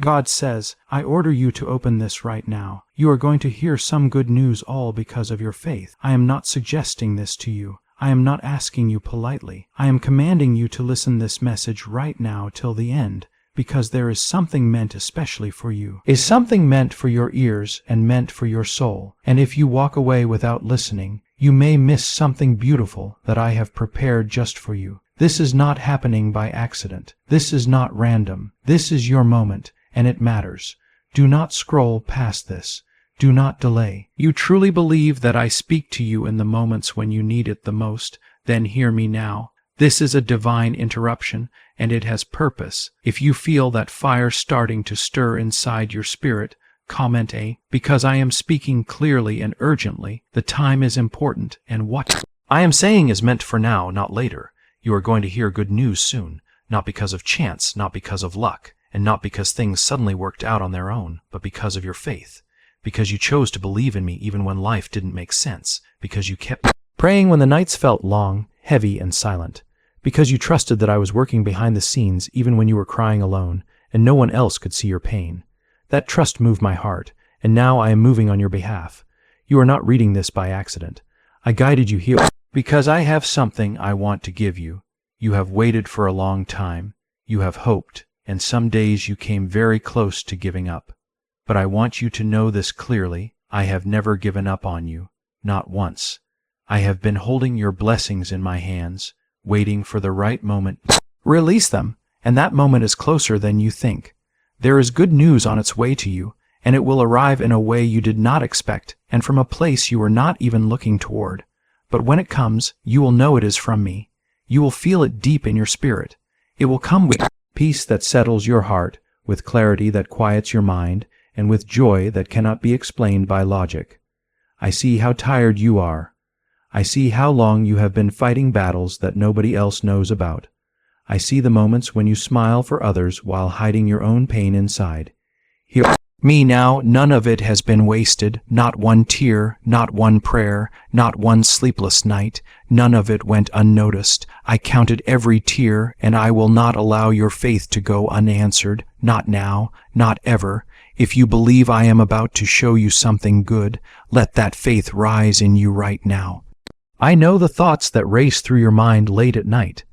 God says, I order you to open this right now. You are going to hear some good news all because of your faith. I am not suggesting this to you. I am not asking you politely. I am commanding you to listen this message right now till the end, because there is something meant especially for you. Is something meant for your ears and meant for your soul. And if you walk away without listening, you may miss something beautiful that I have prepared just for you. This is not happening by accident. This is not random. This is your moment, and it matters. Do not scroll past this. Do not delay. You truly believe that I speak to you in the moments when you need it the most, then hear me now. This is a divine interruption, and it has purpose. If you feel that fire starting to stir inside your spirit, comment A, because I am speaking clearly and urgently. The time is important, and what I am saying is meant for now, not later. You are going to hear good news soon, not because of chance, not because of luck, and not because things suddenly worked out on their own, but because of your faith. Because you chose to believe in me even when life didn't make sense. Because you kept praying when the nights felt long, heavy, and silent. Because you trusted that I was working behind the scenes even when you were crying alone, and no one else could see your pain. That trust moved my heart, and now I am moving on your behalf. You are not reading this by accident. I guided you here because I have something I want to give you. You have waited for a long time. You have hoped, and some days you came very close to giving up. But I want you to know this clearly. I have never given up on you, not once. I have been holding your blessings in my hands, waiting for the right moment. Release them, and that moment is closer than you think. There is good news on its way to you, and it will arrive in a way you did not expect, and from a place you were not even looking toward. But when it comes, you will know it is from me. You will feel it deep in your spirit. It will come with peace that settles your heart, with clarity that quiets your mind, and with joy that cannot be explained by logic. I see how tired you are. I see how long you have been fighting battles that nobody else knows about. I see the moments when you smile for others while hiding your own pain inside. Hear me now, none of it has been wasted, not one tear, not one prayer, not one sleepless night. None of it went unnoticed. I counted every tear, and I will not allow your faith to go unanswered, not now, not ever. If you believe I am about to show you something good, let that faith rise in you right now. I know the thoughts that race through your mind late at night.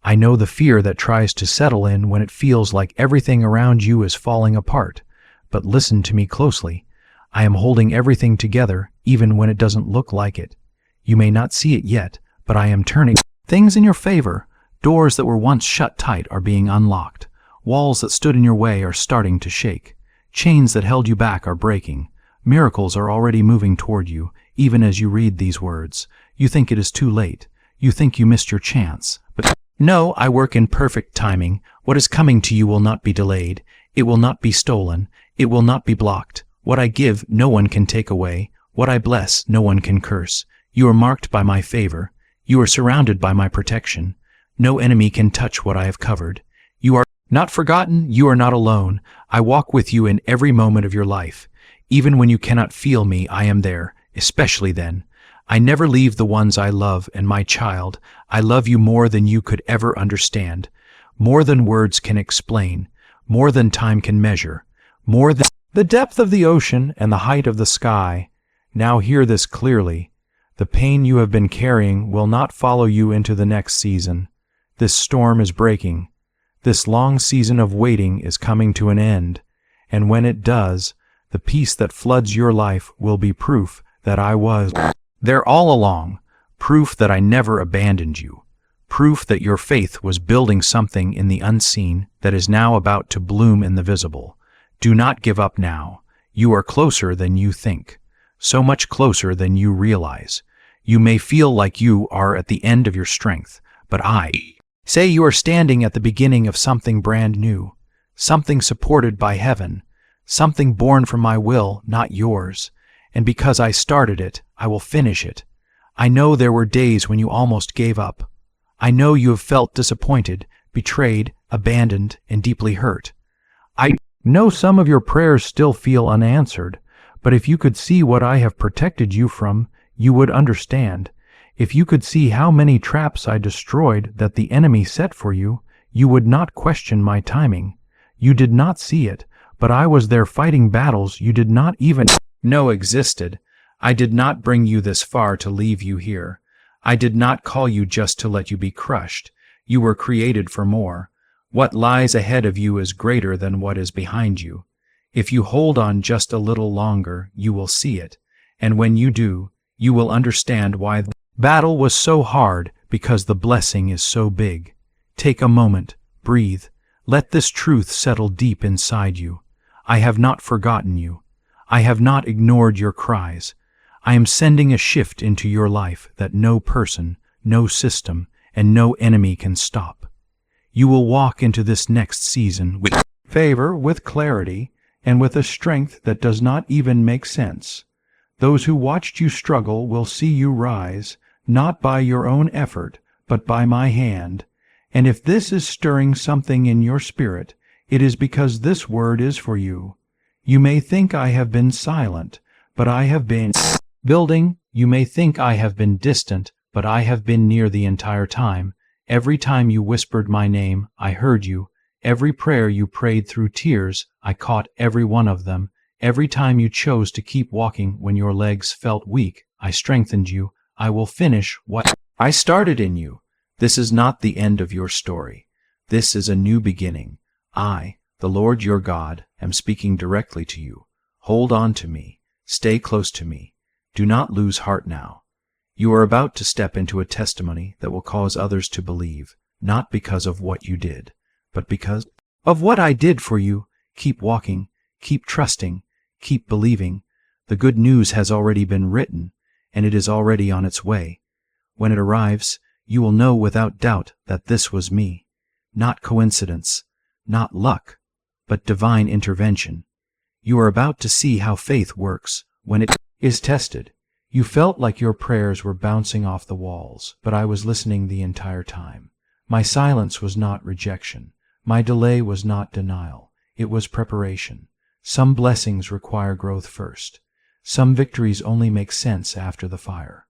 I know the fear that tries to settle in when it feels like everything around you is falling apart. But listen to me closely. I am holding everything together, even when it doesn't look like it. You may not see it yet, but I am turning things in your favor. Doors that were once shut tight are being unlocked. Walls that stood in your way are starting to shake. Chains that held you back are breaking. Miracles are already moving toward you, even as you read these words. You think it is too late. You think you missed your chance. But no, I work in perfect timing. What is coming to you will not be delayed. It will not be stolen. It will not be blocked. What I give, no one can take away. What I bless, no one can curse. You are marked by my favor. You are surrounded by my protection. No enemy can touch what I have covered. You are not forgotten. You are not alone. I walk with you in every moment of your life. Even when you cannot feel me, I am there, especially then. I never leave the ones I love and my child. I love you more than you could ever understand, more than words can explain, more than time can measure, more than the depth of the ocean and the height of the sky. Now hear this clearly. The pain you have been carrying will not follow you into the next season. This storm is breaking. This long season of waiting is coming to an end, and when it does, the peace that floods your life will be proof that I was there all along, proof that I never abandoned you, proof that your faith was building something in the unseen that is now about to bloom in the visible. Do not give up now. You are closer than you think, so much closer than you realize. You may feel like you are at the end of your strength, but I say you are standing at the beginning of something brand new, something supported by heaven, something born from my will, not yours. And because I started it, I will finish it. I know there were days when you almost gave up. I know you have felt disappointed, betrayed, abandoned, and deeply hurt. I know some of your prayers still feel unanswered, but if you could see what I have protected you from, you would understand. If you could see how many traps I destroyed that the enemy set for you, you would not question my timing. You did not see it, but I was there fighting battles you did not even know existed. I did not bring you this far to leave you here. I did not call you just to let you be crushed. You were created for more. What lies ahead of you is greater than what is behind you. If you hold on just a little longer, you will see it. And when you do, you will understand why the battle was so hard, because the blessing is so big. Take a moment, breathe. Let this truth settle deep inside you. I have not forgotten you. I have not ignored your cries. I am sending a shift into your life that no person, no system, and no enemy can stop. You will walk into this next season with favor, with clarity, and with a strength that does not even make sense. Those who watched you struggle will see you rise, not by your own effort, but by my hand. And if this is stirring something in your spirit, it is because this word is for you. You may think I have been silent, but I have been building. You may think I have been distant, but I have been near the entire time. Every time you whispered my name, I heard you. Every prayer you prayed through tears, I caught every one of them. Every time you chose to keep walking when your legs felt weak, I strengthened you. I will finish what I started in you. This is not the end of your story. This is a new beginning. I, the Lord your God, am speaking directly to you. Hold on to me. Stay close to me. Do not lose heart now. You are about to step into a testimony that will cause others to believe, not because of what you did, but because of what I did for you. Keep walking, keep trusting, keep believing. The good news has already been written, and it is already on its way. When it arrives, you will know without doubt that this was me. Not coincidence, not luck, but divine intervention. You are about to see how faith works when it is tested. You felt like your prayers were bouncing off the walls, but I was listening the entire time. My silence was not rejection. My delay was not denial. It was preparation. Some blessings require growth first. Some victories only make sense after the fire.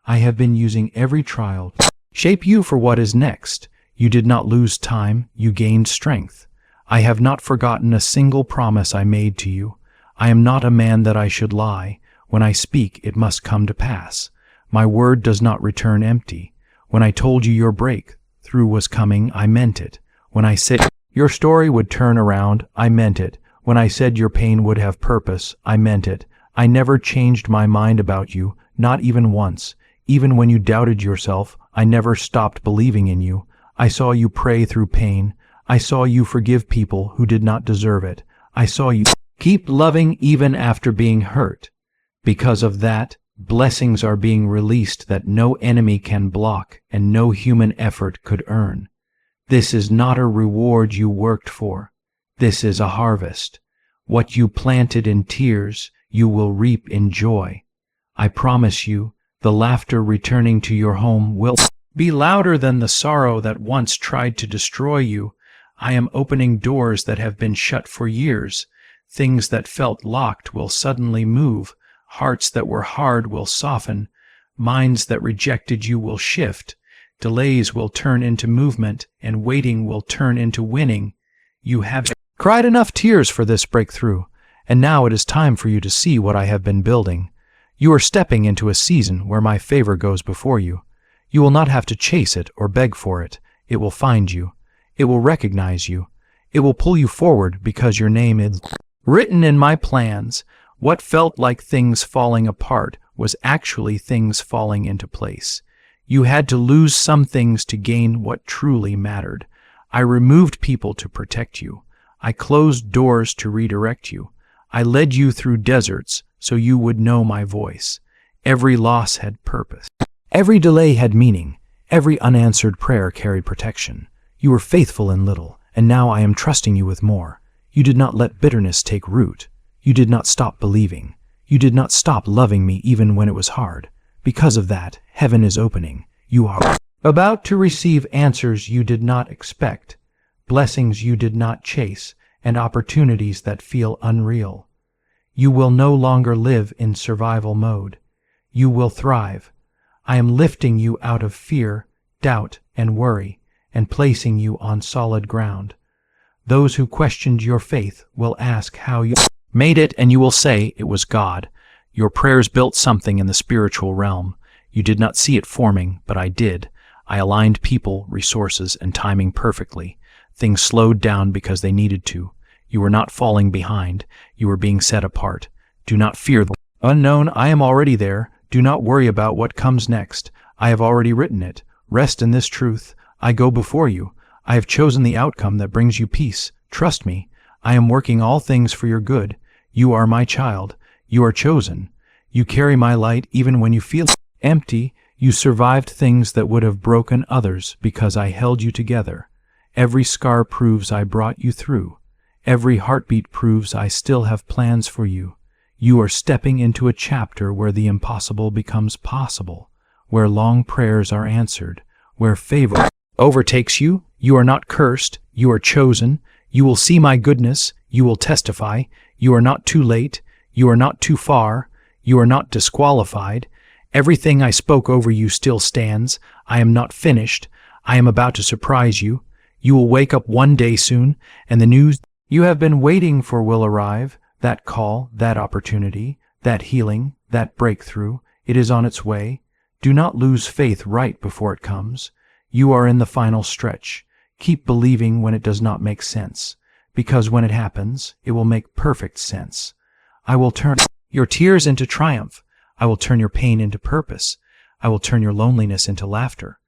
I have been using every trial to shape you for what is next. You did not lose time, you gained strength. I have not forgotten a single promise I made to you. I am not a man that I should lie. When I speak, it must come to pass. My word does not return empty. When I told you your breakthrough was coming, I meant it. When I said your story would turn around, I meant it. When I said your pain would have purpose, I meant it. I never changed my mind about you, not even once. Even when you doubted yourself, I never stopped believing in you. I saw you pray through pain. I saw you forgive people who did not deserve it. I saw you keep loving even after being hurt. Because of that, blessings are being released that no enemy can block and no human effort could earn. This is not a reward you worked for. This is a harvest. What you planted in tears, you will reap in joy. I promise you, the laughter returning to your home will be louder than the sorrow that once tried to destroy you. I am opening doors that have been shut for years. Things that felt locked will suddenly move. Hearts that were hard will soften. Minds that rejected you will shift. Delays will turn into movement, and waiting will turn into winning. You have cried enough tears for this breakthrough, and now it is time for you to see what I have been building. You are stepping into a season where my favor goes before you. You will not have to chase it or beg for it. It will find you. It will recognize you. It will pull you forward because your name is written in my plans. What felt like things falling apart was actually things falling into place. You had to lose some things to gain what truly mattered. I removed people to protect you. I closed doors to redirect you. I led you through deserts so you would know my voice. Every loss had purpose. Every delay had meaning. Every unanswered prayer carried protection. You were faithful in little, and now I am trusting you with more. You did not let bitterness take root. You did not stop believing. You did not stop loving me even when it was hard. Because of that, heaven is opening. You are about to receive answers you did not expect, blessings you did not chase, and opportunities that feel unreal. You will no longer live in survival mode. You will thrive. I am lifting you out of fear, doubt, and worry, and placing you on solid ground. Those who questioned your faith will ask how you made it, and you will say it was God. Your prayers built something in the spiritual realm. You did not see it forming, but I did. I aligned people, resources, and timing perfectly. Things slowed down because they needed to. You were not falling behind. You were being set apart. Do not fear the unknown. I am already there. Do not worry about what comes next. I have already written it. Rest in this truth. I go before you. I have chosen the outcome that brings you peace. Trust me. I am working all things for your good. You are my child. You are chosen. You carry my light even when you feel empty. You survived things that would have broken others because I held you together. Every scar proves I brought you through. Every heartbeat proves I still have plans for you. You are stepping into a chapter where the impossible becomes possible, where long prayers are answered, where favor overtakes you. You are not cursed. You are chosen. You will see my goodness. You will testify. You are not too late. You are not too far. You are not disqualified. Everything I spoke over you still stands. I am not finished. I am about to surprise you. You will wake up one day soon, and the news you have been waiting for will arrive. That call, that opportunity, that healing, that breakthrough, it is on its way. Do not lose faith right before it comes. You are in the final stretch. Keep believing when it does not make sense, because when it happens, it will make perfect sense. I will turn your tears into triumph. I will turn your pain into purpose. I will turn your loneliness into laughter.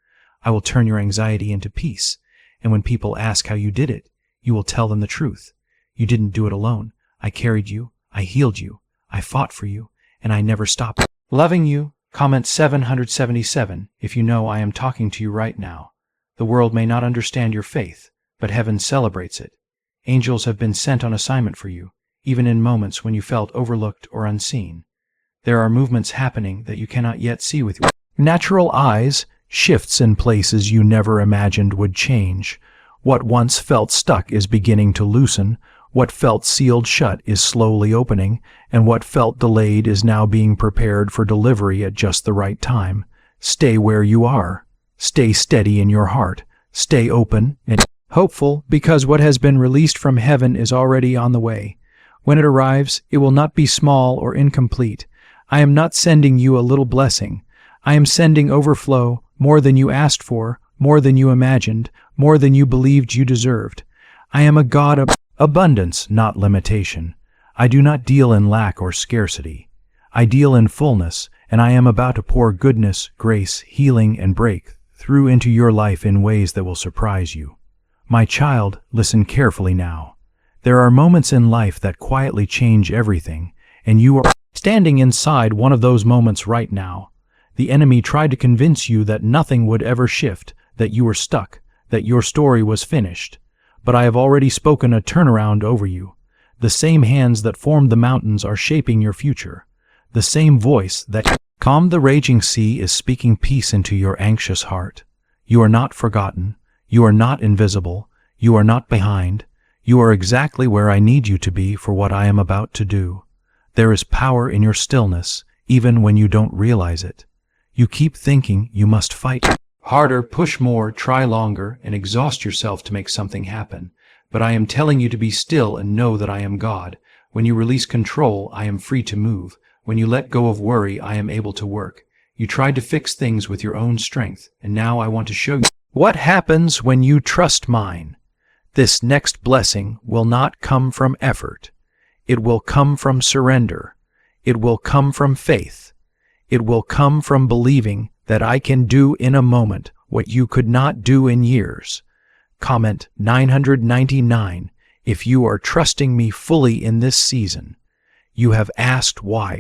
I will turn your anxiety into peace. And when people ask how you did it, you will tell them the truth. You didn't do it alone. I carried you. I healed you. I fought for you. And I never stopped loving you. Comment 777 if you know I am talking to you right now. The world may not understand your faith, but heaven celebrates it. Angels have been sent on assignment for you, even in moments when you felt overlooked or unseen. There are movements happening that you cannot yet see with your natural eyes, shifts in places you never imagined would change. What once felt stuck is beginning to loosen. What felt sealed shut is slowly opening, and what felt delayed is now being prepared for delivery at just the right time. Stay where you are. Stay steady in your heart. Stay open and hopeful, because what has been released from heaven is already on the way. When it arrives, it will not be small or incomplete. I am not sending you a little blessing. I am sending overflow, more than you asked for, more than you imagined, more than you believed you deserved. I am a God of abundance, not limitation. I do not deal in lack or scarcity. I deal in fullness, and I am about to pour goodness, grace, healing, and breakthrough into your life in ways that will surprise you. My child, listen carefully now. There are moments in life that quietly change everything, and you are standing inside one of those moments right now. The enemy tried to convince you that nothing would ever shift, that you were stuck, that your story was finished. But I have already spoken a turnaround over you. The same hands that formed the mountains are shaping your future. The same voice that calmed the raging sea is speaking peace into your anxious heart. You are not forgotten. You are not invisible. You are not behind. You are exactly where I need you to be for what I am about to do. There is power in your stillness, even when you don't realize it. You keep thinking you must fight harder, push more, try longer, and exhaust yourself to make something happen. But I am telling you to be still and know that I am God. When you release control, I am free to move. When you let go of worry, I am able to work. You tried to fix things with your own strength, and now I want to show you what happens when you trust mine. This next blessing will not come from effort. It will come from surrender. It will come from faith. It will come from believing that I can do in a moment what you could not do in years. Comment 999 if you are trusting me fully in this season. You have asked why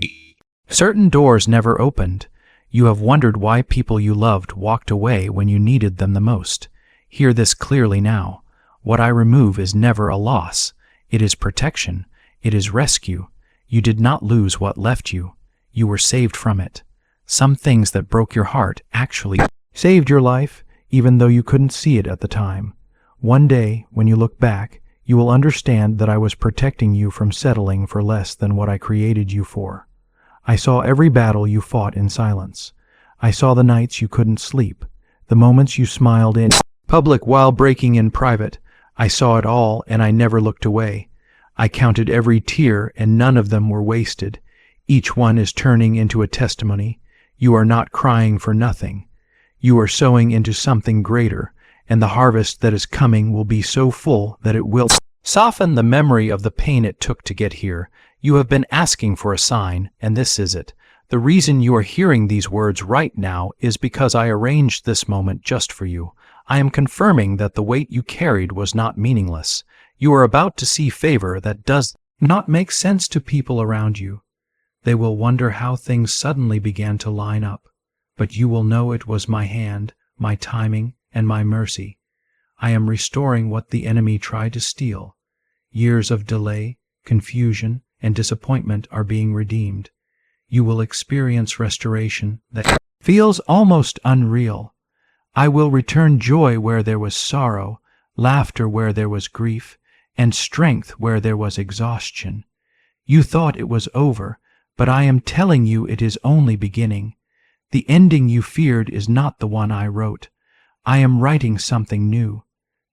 certain doors never opened. You have wondered why people you loved walked away when you needed them the most. Hear this clearly now. What I remove is never a loss. It is protection. It is rescue. You did not lose what left you. You were saved from it. Some things that broke your heart actually saved your life, even though you couldn't see it at the time. One day, when you look back, you will understand that I was protecting you from settling for less than what I created you for. I saw every battle you fought in silence. I saw the nights you couldn't sleep, the moments you smiled in public while breaking in private. I saw it all, and I never looked away. I counted every tear, and none of them were wasted. Each one is turning into a testimony. You are not crying for nothing. You are sowing into something greater, and the harvest that is coming will be so full that it will soften the memory of the pain it took to get here. You have been asking for a sign, and this is it. The reason you are hearing these words right now is because I arranged this moment just for you. I am confirming that the weight you carried was not meaningless. You are about to see favor that does not make sense to people around you. They will wonder how things suddenly began to line up, but you will know it was my hand, my timing, and my mercy. I am restoring what the enemy tried to steal. Years of delay, confusion, and disappointment are being redeemed. You will experience restoration that feels almost unreal. I will return joy where there was sorrow, laughter where there was grief, and strength where there was exhaustion. You thought it was over, but I am telling you it is only beginning. The ending you feared is not the one I wrote. I am writing something new.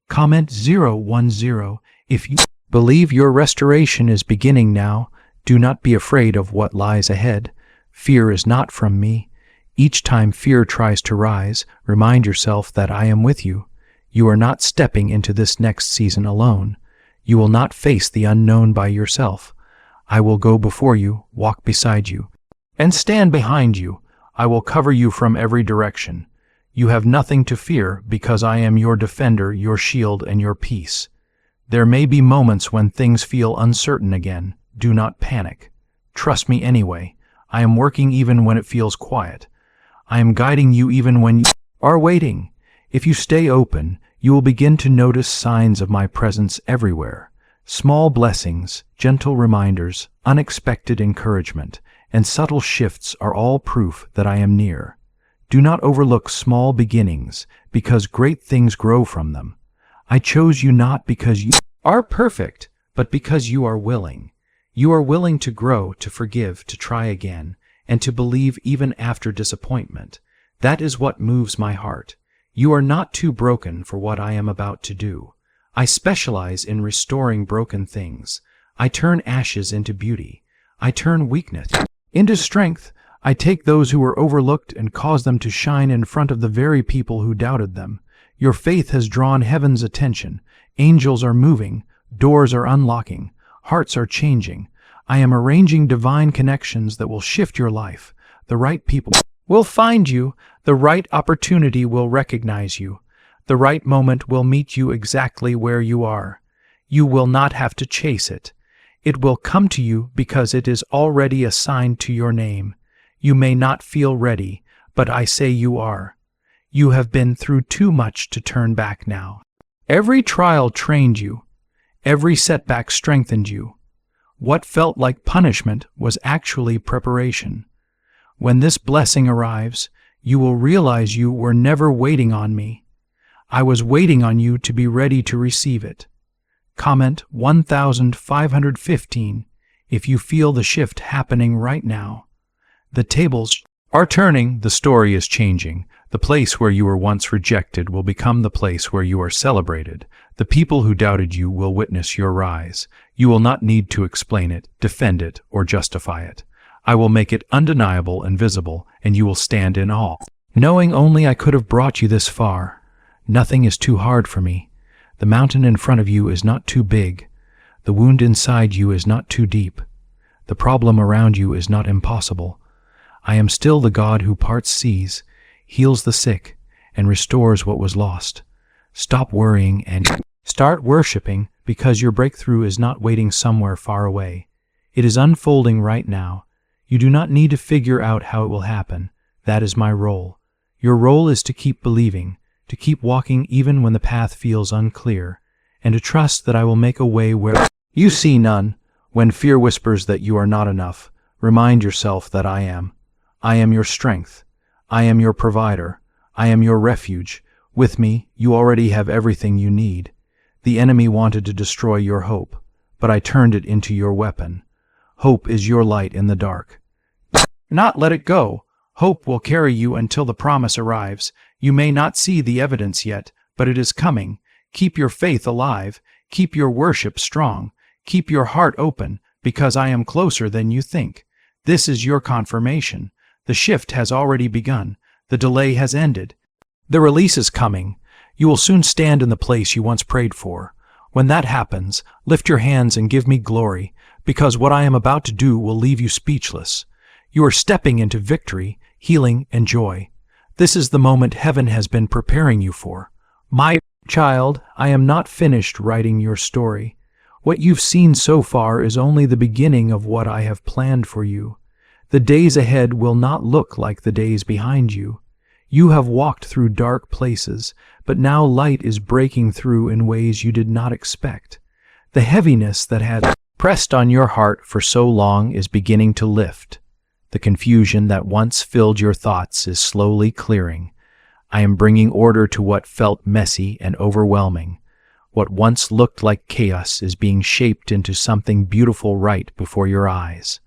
Comment 010 if you believe your restoration is beginning now. Do not be afraid of what lies ahead. Fear is not from me. Each time fear tries to rise, remind yourself that I am with you. You are not stepping into this next season alone. You will not face the unknown by yourself. I will go before you, walk beside you, and stand behind you. I will cover you from every direction. You have nothing to fear because I am your defender, your shield, and your peace. There may be moments when things feel uncertain again. Do not panic. Trust me anyway. I am working even when it feels quiet. I am guiding you even when you are waiting. If you stay open, you will begin to notice signs of my presence everywhere. Small blessings, gentle reminders, unexpected encouragement, and subtle shifts are all proof that I am near. Do not overlook small beginnings, because great things grow from them. I chose you not because you are perfect, but because you are willing. You are willing to grow, to forgive, to try again, and to believe even after disappointment. That is what moves my heart. You are not too broken for what I am about to do. I specialize in restoring broken things. I turn ashes into beauty. I turn weakness into strength. I take those who were overlooked and cause them to shine in front of the very people who doubted them. Your faith has drawn heaven's attention. Angels are moving. Doors are unlocking. Hearts are changing. I am arranging divine connections that will shift your life. The right people will find you. The right opportunity will recognize you. The right moment will meet you exactly where you are. You will not have to chase it. It will come to you because it is already assigned to your name. You may not feel ready, but I say you are. You have been through too much to turn back now. Every trial trained you. Every setback strengthened you. What felt like punishment was actually preparation. When this blessing arrives, you will realize you were never waiting on me. I was waiting on you to be ready to receive it. Comment 1515 if you feel the shift happening right now. The tables are turning, the story is changing. The place where you were once rejected will become the place where you are celebrated. The people who doubted you will witness your rise. You will not need to explain it, defend it, or justify it. I will make it undeniable and visible, and you will stand in awe, knowing only I could have brought you this far. Nothing is too hard for me. The mountain in front of you is not too big. The wound inside you is not too deep. The problem around you is not impossible. I am still the God who parts seas, heals the sick, and restores what was lost. Stop worrying and start worshiping, because your breakthrough is not waiting somewhere far away. It is unfolding right now. You do not need to figure out how it will happen. That is my role. Your role is to keep believing, to keep walking even when the path feels unclear, and to trust that I will make a way where you see none. When fear whispers that you are not enough, remind yourself that I am. I am your strength. I am your provider. I am your refuge. With me, you already have everything you need. The enemy wanted to destroy your hope, but I turned it into your weapon. Hope is your light in the dark. Not let it go. Hope will carry you until the promise arrives. You may not see the evidence yet, but it is coming. Keep your faith alive. Keep your worship strong. Keep your heart open, because I am closer than you think. This is your confirmation. The shift has already begun. The delay has ended. The release is coming. You will soon stand in the place you once prayed for. When that happens, lift your hands and give me glory, because what I am about to do will leave you speechless. You are stepping into victory, healing, and joy. This is the moment heaven has been preparing you for. My child, I am not finished writing your story. What you've seen so far is only the beginning of what I have planned for you. The days ahead will not look like the days behind you. You have walked through dark places, but now light is breaking through in ways you did not expect. The heaviness that had pressed on your heart for so long is beginning to lift. The confusion that once filled your thoughts is slowly clearing. I am bringing order to what felt messy and overwhelming. What once looked like chaos is being shaped into something beautiful right before your eyes.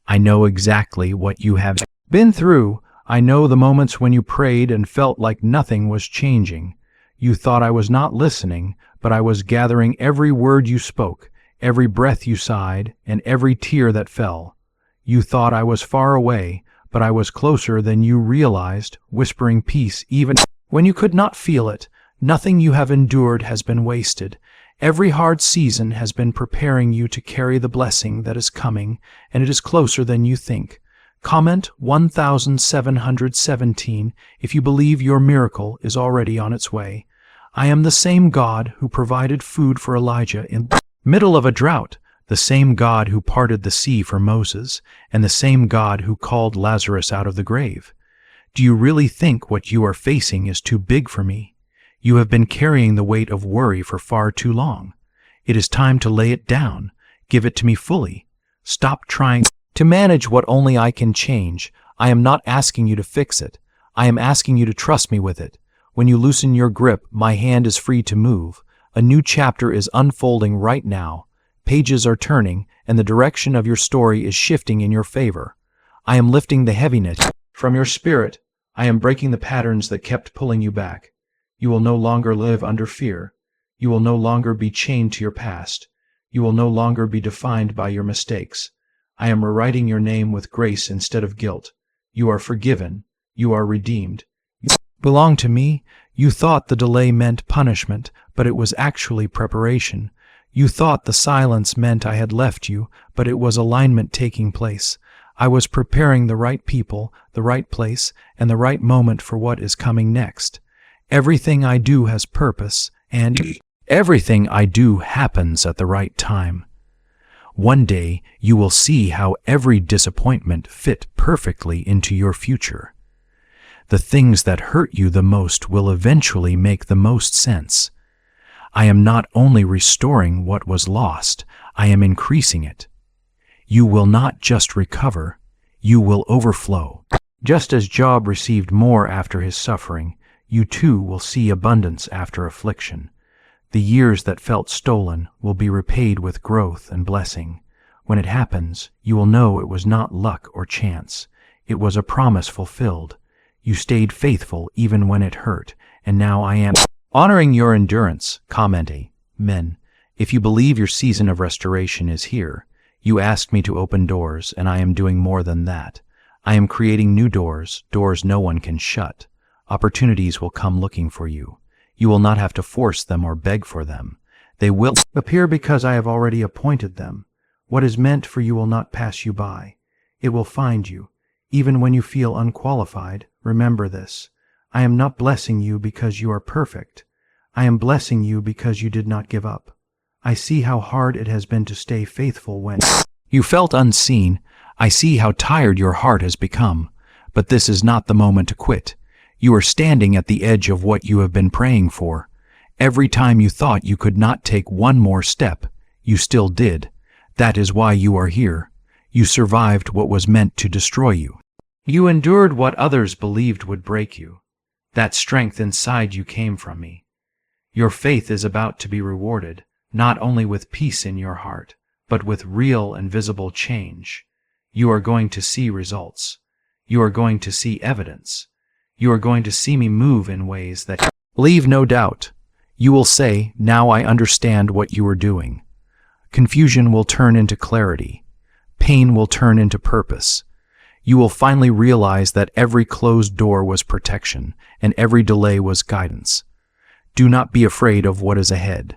I know exactly what you have been through. I know the moments when you prayed and felt like nothing was changing. You thought I was not listening, but I was gathering every word you spoke, every breath you sighed, and every tear that fell. You thought I was far away, but I was closer than you realized, whispering peace even when you could not feel it. Nothing you have endured has been wasted. Every hard season has been preparing you to carry the blessing that is coming, and it is closer than you think. Comment 1717 if you believe your miracle is already on its way. I am the same God who provided food for Elijah in the middle of a drought, the same God who parted the sea for Moses, and the same God who called Lazarus out of the grave. Do you really think what you are facing is too big for me? You have been carrying the weight of worry for far too long. It is time to lay it down. Give it to me fully. Stop trying to manage what only I can change. I am not asking you to fix it. I am asking you to trust me with it. When you loosen your grip, my hand is free to move. A new chapter is unfolding right now. Pages are turning, and the direction of your story is shifting in your favor. I am lifting the heaviness from your spirit. I am breaking the patterns that kept pulling you back. You will no longer live under fear. You will no longer be chained to your past. You will no longer be defined by your mistakes. I am rewriting your name with grace instead of guilt. You are forgiven. You are redeemed. You belong to me. You thought the delay meant punishment, but it was actually preparation. You thought the silence meant I had left you, but it was alignment taking place. I was preparing the right people, the right place, and the right moment for what is coming next. Everything I do has purpose, and everything I do happens at the right time. One day you will see how every disappointment fit perfectly into your future. The things that hurt you the most will eventually make the most sense. I am not only restoring what was lost, I am increasing it. You will not just recover, you will overflow. Just as Job received more after his suffering, you too will see abundance after affliction. The years that felt stolen will be repaid with growth and blessing. When it happens, you will know it was not luck or chance. It was a promise fulfilled. You stayed faithful even when it hurt, and now I am honoring your endurance. Comment Amen. If you believe your season of restoration is here, you asked me to open doors, and I am doing more than that. I am creating new doors, doors no one can shut. Opportunities will come looking for you. You will not have to force them or beg for them. They will appear because I have already appointed them. What is meant for you will not pass you by. It will find you. Even when you feel unqualified, remember this. I am not blessing you because you are perfect. I am blessing you because you did not give up. I see how hard it has been to stay faithful when you felt unseen. I see how tired your heart has become. But this is not the moment to quit. You are standing at the edge of what you have been praying for. Every time you thought you could not take one more step, you still did. That is why you are here. You survived what was meant to destroy you. You endured what others believed would break you. That strength inside you came from me. Your faith is about to be rewarded, not only with peace in your heart, but with real and visible change. You are going to see results. You are going to see evidence. You are going to see me move in ways that leave no doubt. You will say, "Now I understand what you are doing." Confusion will turn into clarity. Pain will turn into purpose. You will finally realize that every closed door was protection, and every delay was guidance. Do not be afraid of what is ahead.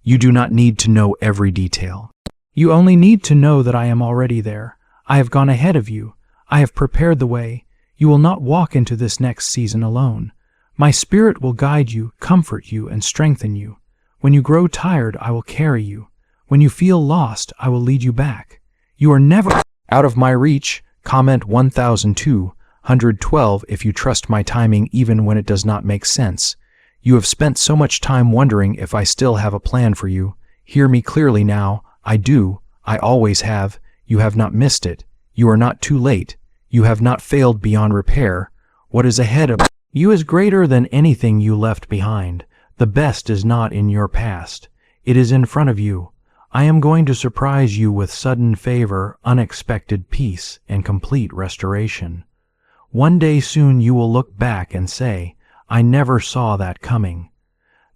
You do not need to know every detail. You only need to know that I am already there. I have gone ahead of you. I have prepared the way. You will not walk into this next season alone. My Spirit will guide you, comfort you, and strengthen you. When you grow tired, I will carry you. When you feel lost, I will lead you back. You are never out of my reach. Comment 1212 if you trust my timing even when it does not make sense. You have spent so much time wondering if I still have a plan for you. Hear me clearly now. I do. I always have. You have not missed it. You are not too late. You have not failed beyond repair. What is ahead of you is greater than anything you left behind. The best is not in your past. It is in front of you. I am going to surprise you with sudden favor, unexpected peace, and complete restoration. One day soon you will look back and say, "I never saw that coming."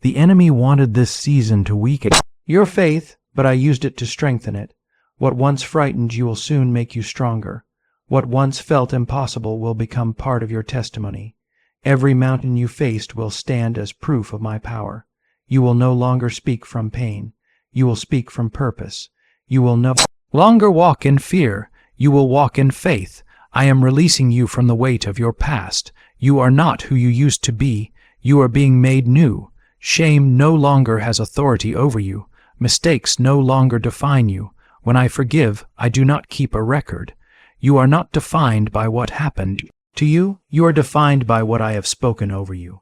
The enemy wanted this season to weaken your faith, but I used it to strengthen it. What once frightened you will soon make you stronger. What once felt impossible will become part of your testimony. Every mountain you faced will stand as proof of my power. You will no longer speak from pain. You will speak from purpose. You will no longer walk in fear. You will walk in faith. I am releasing you from the weight of your past. You are not who you used to be. You are being made new. Shame no longer has authority over you. Mistakes no longer define you. When I forgive, I do not keep a record. You are not defined by what happened to you. You are defined by what I have spoken over you.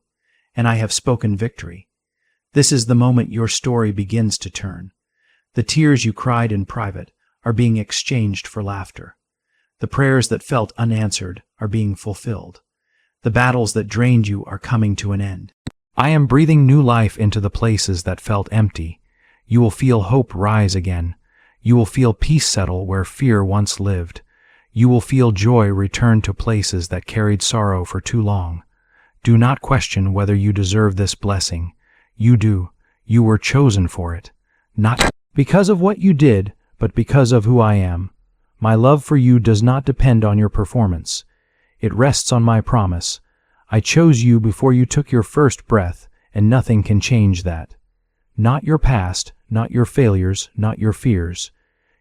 And I have spoken victory. This is the moment your story begins to turn. The tears you cried in private are being exchanged for laughter. The prayers that felt unanswered are being fulfilled. The battles that drained you are coming to an end. I am breathing new life into the places that felt empty. You will feel hope rise again. You will feel peace settle where fear once lived. You will feel joy return to places that carried sorrow for too long. Do not question whether you deserve this blessing. You do. You were chosen for it. Not because of what you did, but because of who I am. My love for you does not depend on your performance. It rests on my promise. I chose you before you took your first breath, and nothing can change that. Not your past, not your failures, not your fears.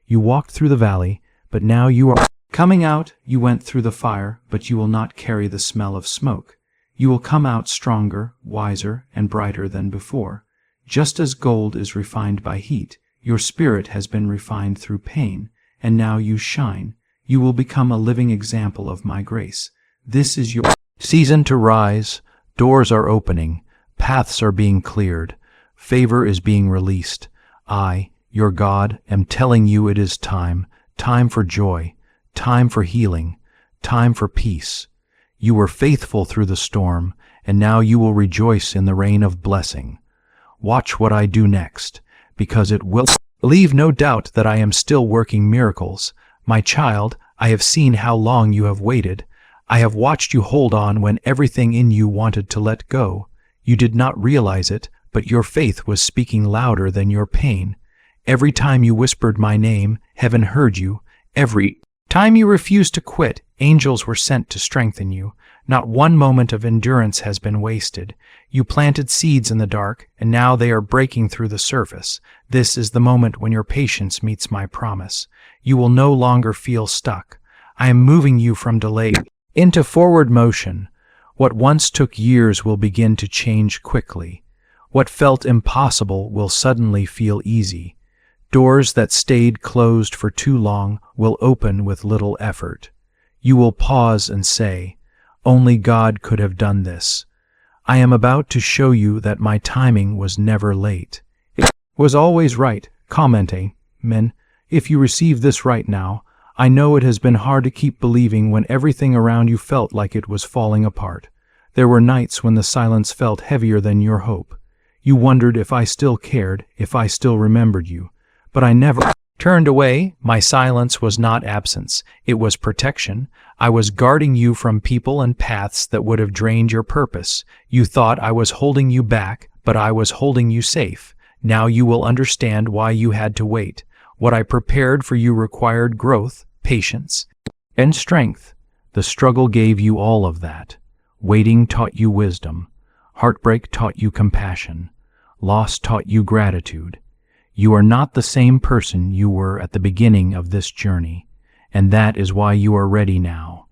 You walked through the valley, but now you are coming out. You went through the fire, but you will not carry the smell of smoke. You will come out stronger, wiser, and brighter than before. Just as gold is refined by heat, your spirit has been refined through pain, and now you shine. You will become a living example of my grace. This is your season to rise. Doors are opening. Paths are being cleared. Favor is being released. I, your God, am telling you it is time. Time for joy. Time for healing. Time for peace. You were faithful through the storm, and now you will rejoice in the rain of blessing. Watch what I do next, because it will leave no doubt that I am still working miracles. My child, I have seen how long you have waited. I have watched you hold on when everything in you wanted to let go. You did not realize it, but your faith was speaking louder than your pain. Every time you whispered my name, heaven heard you. Every time you refused to quit, angels were sent to strengthen you. Not one moment of endurance has been wasted. You planted seeds in the dark, and now they are breaking through the surface. This is the moment when your patience meets my promise. You will no longer feel stuck. I am moving you from delay into forward motion. What once took years will begin to change quickly. What felt impossible will suddenly feel easy. Doors that stayed closed for too long will open with little effort. You will pause and say, "Only God could have done this." I am about to show you that my timing was never late. It was always right. Commenting, men, if you receive this right now, I know it has been hard to keep believing when everything around you felt like it was falling apart. There were nights when the silence felt heavier than your hope. You wondered if I still cared, if I still remembered you. But I never turned away. My silence was not absence. It was protection. I was guarding you from people and paths that would have drained your purpose. You thought I was holding you back, but I was holding you safe. Now you will understand why you had to wait. What I prepared for you required growth, patience, and strength. The struggle gave you all of that. Waiting taught you wisdom. Heartbreak taught you compassion. Loss taught you gratitude. You are not the same person you were at the beginning of this journey, and that is why you are ready now.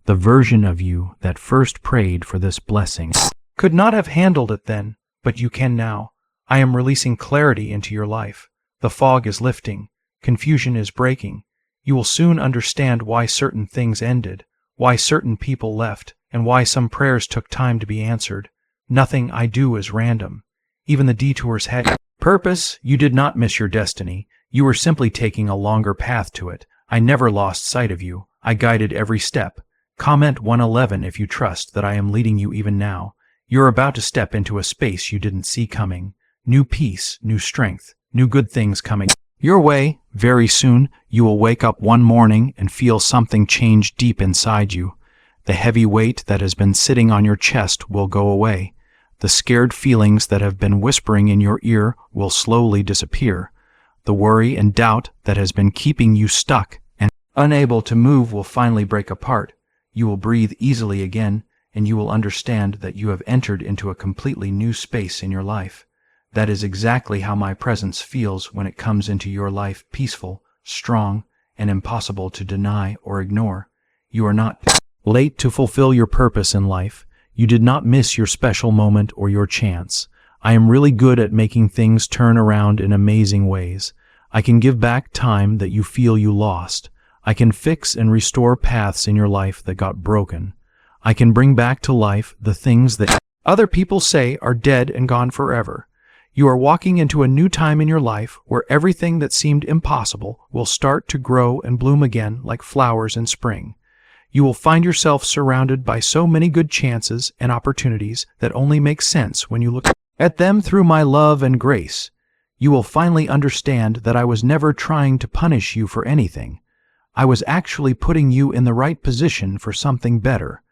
The version of you that first prayed for this blessing Could not have handled it then, but you can now. I am releasing clarity into your life. The fog is lifting. Confusion is breaking. You will soon understand why certain things ended, why certain people left, and why some prayers took time to be answered. Nothing I do is random. Even the detours had purpose. You did not miss your destiny. You were simply taking a longer path to it. I never lost sight of you. I guided every step. Comment 111 if you trust that I am leading you even now. You're about to step into a space you didn't see coming. New peace, new strength, new good things coming your way. Very soon, you will wake up one morning and feel something change deep inside you. The heavy weight that has been sitting on your chest will go away. The scared feelings that have been whispering in your ear will slowly disappear. The worry and doubt that has been keeping you stuck and unable to move will finally break apart. You will breathe easily again, and you will understand that you have entered into a completely new space in your life. That is exactly how my presence feels when it comes into your life, peaceful, strong, and impossible to deny or ignore. You are not late to fulfill your purpose in life. You did not miss your special moment or your chance. I am really good at making things turn around in amazing ways. I can give back time that you feel you lost. I can fix and restore paths in your life that got broken. I can bring back to life the things that other people say are dead and gone forever. You are walking into a new time in your life where everything that seemed impossible will start to grow and bloom again like flowers in spring. You will find yourself surrounded by so many good chances and opportunities that only make sense when you look at them through my love and grace. You will finally understand that I was never trying to punish you for anything. I was actually putting you in the right position for something better.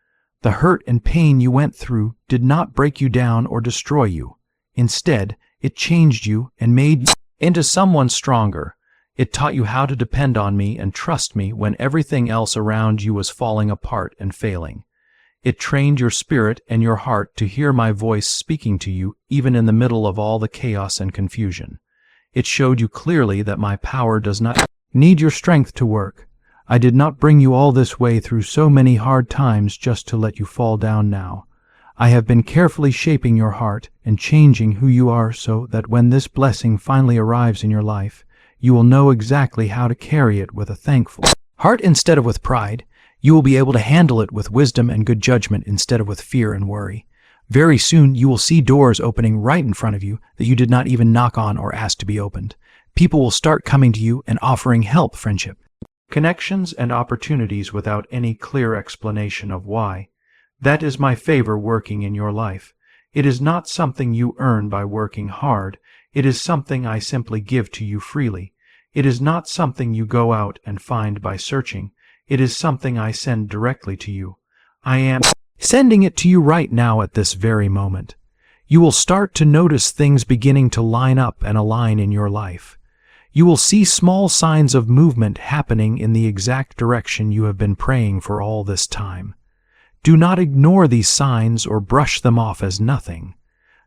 The hurt and pain you went through did not break you down or destroy you. Instead, it changed you and made you into someone stronger. It taught you how to depend on me and trust me when everything else around you was falling apart and failing. It trained your spirit and your heart to hear my voice speaking to you even in the middle of all the chaos and confusion. It showed you clearly that my power does not need your strength to work. I did not bring you all this way through so many hard times just to let you fall down now. I have been carefully shaping your heart and changing who you are so that when this blessing finally arrives in your life, you will know exactly how to carry it with a thankful heart instead of with pride. You will be able to handle it with wisdom and good judgment instead of with fear and worry. Very soon you will see doors opening right in front of you that you did not even knock on or ask to be opened. People will start coming to you and offering help, friendship, connections, and opportunities without any clear explanation of why. That is my favor working in your life. It is not something you earn by working hard. It is something I simply give to you freely. It is not something you go out and find by searching. It is something I send directly to you. I am sending it to you right now at this very moment. You will start to notice things beginning to line up and align in your life. You will see small signs of movement happening in the exact direction you have been praying for all this time. Do not ignore these signs or brush them off as nothing.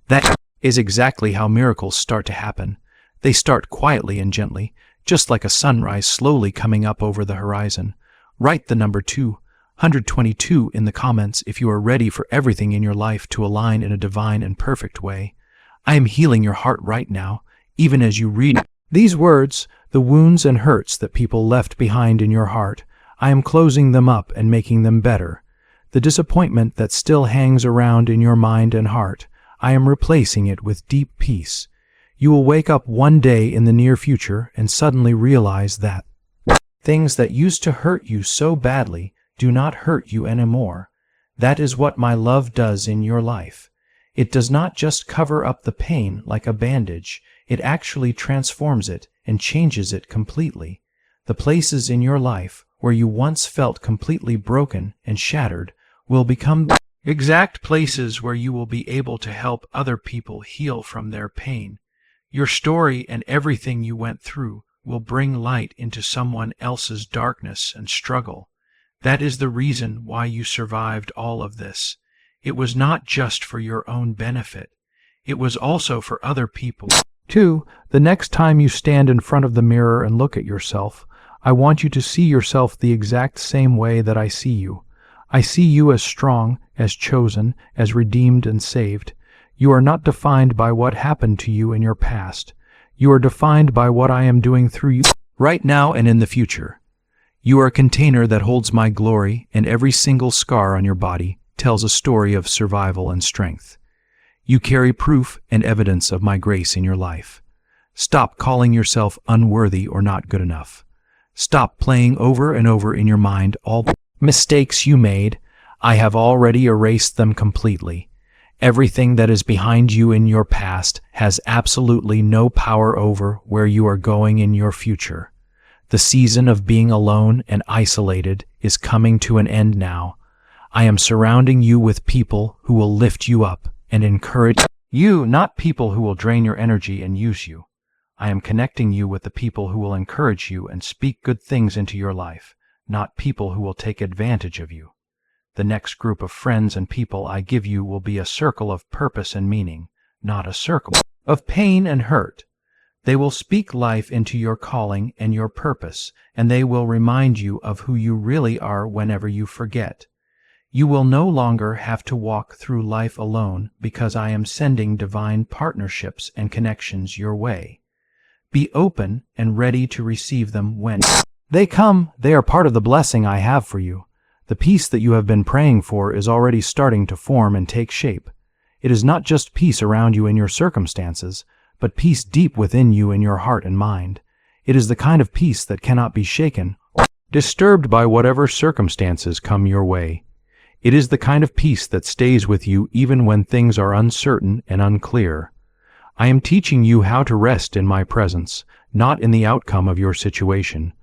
That is exactly how miracles start to happen. They start quietly and gently, just like a sunrise slowly coming up over the horizon. Write the number 222 in the comments if you are ready for everything in your life to align in a divine and perfect way. I am healing your heart right now, even as you read these words, the wounds and hurts that people left behind in your heart. I am closing them up and making them better. The disappointment that still hangs around in your mind and heart, I am replacing it with deep peace. You will wake up one day in the near future and suddenly realize that things that used to hurt you so badly do not hurt you anymore. That is what my love does in your life. It does not just cover up the pain like a bandage. It actually transforms it and changes it completely. The places in your life where you once felt completely broken and shattered will become exact places where you will be able to help other people heal from their pain. Your story and everything you went through will bring light into someone else's darkness and struggle. That is the reason why you survived all of this. It was not just for your own benefit. It was also for other people. 2. The next time you stand in front of the mirror and look at yourself, I want you to see yourself the exact same way that I see you. I see you as strong, as chosen, as redeemed and saved. You are not defined by what happened to you in your past. You are defined by what I am doing through you right now and in the future. You are a container that holds my glory, and every single scar on your body tells a story of survival and strength. You carry proof and evidence of my grace in your life. Stop calling yourself unworthy or not good enough. Stop playing over and over in your mind all the mistakes you made. I have already erased them completely. Everything that is behind you in your past has absolutely no power over where you are going in your future. The season of being alone and isolated is coming to an end now. I am surrounding you with people who will lift you up and encourage you, not people who will drain your energy and use you. I am connecting you with the people who will encourage you and speak good things into your life, not people who will take advantage of you. The next group of friends and people I give you will be a circle of purpose and meaning, not a circle of pain and hurt. They will speak life into your calling and your purpose, and they will remind you of who you really are whenever you forget. You will no longer have to walk through life alone because I am sending divine partnerships and connections your way. Be open and ready to receive them when they come. They are part of the blessing I have for you. The peace that you have been praying for is already starting to form and take shape. It is not just peace around you in your circumstances, but peace deep within you in your heart and mind. It is the kind of peace that cannot be shaken or disturbed by whatever circumstances come your way. It is the kind of peace that stays with you even when things are uncertain and unclear. I am teaching you how to rest in my presence, not in the outcome of your situation.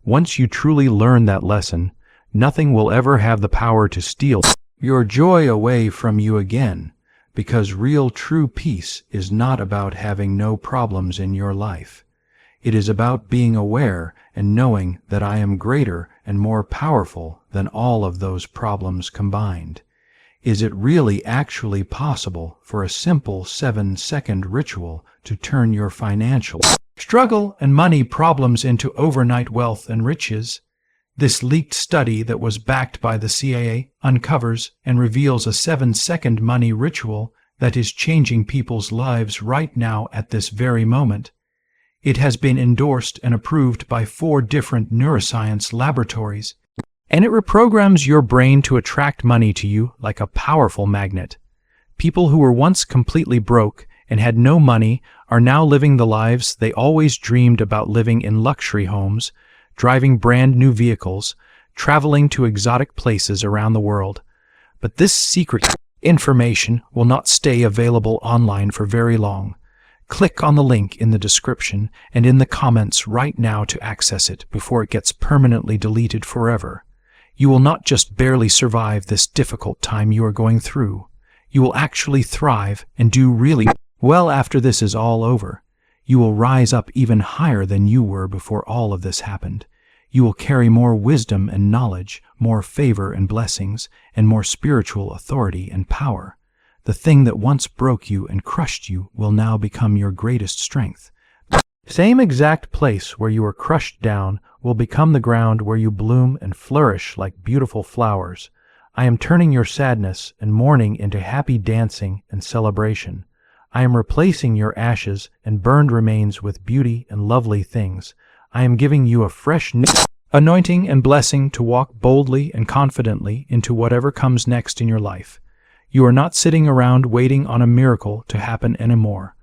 Once you truly learn that lesson, nothing will ever have the power to steal your joy away from you again, because real true peace is not about having no problems in your life. It is about being aware and knowing that I am greater and more powerful than all of those problems combined. Is it really actually possible for a simple 7-second ritual to turn your financial struggle and money problems into overnight wealth and riches? This leaked study that was backed by the CIA uncovers and reveals a 7-second money ritual that is changing people's lives right now at this very moment. It has been endorsed and approved by 4 different neuroscience laboratories, and it reprograms your brain to attract money to you like a powerful magnet. People who were once completely broke and had no money are now living the lives they always dreamed about living, in luxury homes, driving brand new vehicles, traveling to exotic places around the world. But this secret information will not stay available online for very long. Click on the link in the description and in the comments right now to access it before it gets permanently deleted forever. You will not just barely survive this difficult time you are going through. You will actually thrive and do really well after this is all over. You will rise up even higher than you were before all of this happened. You will carry more wisdom and knowledge, more favor and blessings, and more spiritual authority and power. The thing that once broke you and crushed you will now become your greatest strength. Same exact place where you were crushed down will become the ground where you bloom and flourish like beautiful flowers. I am turning your sadness and mourning into happy dancing and celebration. I am replacing your ashes and burned remains with beauty and lovely things. I am giving you a fresh new anointing and blessing to walk boldly and confidently into whatever comes next in your life. You are not sitting around waiting on a miracle to happen anymore.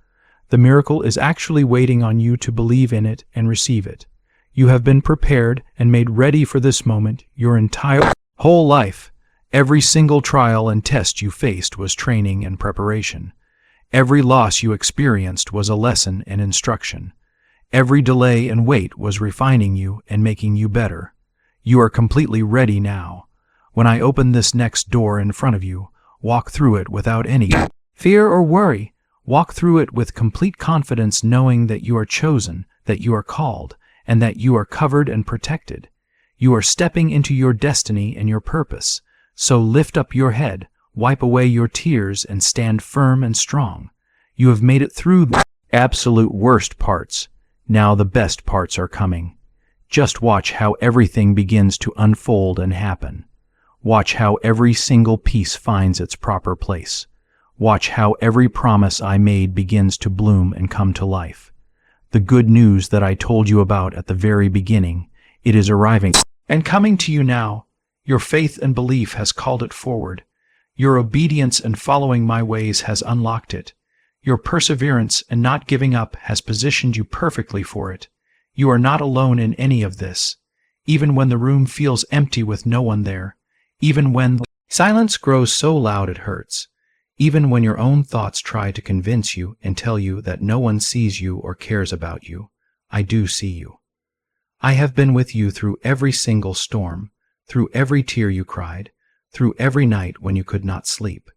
The miracle is actually waiting on you to believe in it and receive it. You have been prepared and made ready for this moment your entire whole life. Every single trial and test you faced was training and preparation. Every loss you experienced was a lesson and instruction. Every delay and wait was refining you and making you better. You are completely ready now. When I open this next door in front of you, Walk through it without any fear or worry. Walk through it with complete confidence, knowing that you are chosen, that you are called, and that you are covered and protected. You are stepping into your destiny and your purpose. So lift up your head, wipe away your tears, and stand firm and strong. You have made it through the absolute worst parts. Now the best parts are coming. Just watch how everything begins to unfold and happen. Watch how every single piece finds its proper place. Watch how every promise I made begins to bloom and come to life. The good news that I told you about at the very beginning, it is arriving and coming to you now. Your faith and belief has called it forward. Your obedience and following my ways has unlocked it. Your perseverance and not giving up has positioned you perfectly for it. You are not alone in any of this. Even when the room feels empty with no one there, even when silence grows so loud it hurts, even when your own thoughts try to convince you and tell you that no one sees you or cares about you, I do see you. I have been with you through every single storm, through every tear you cried, through every night when you could not sleep.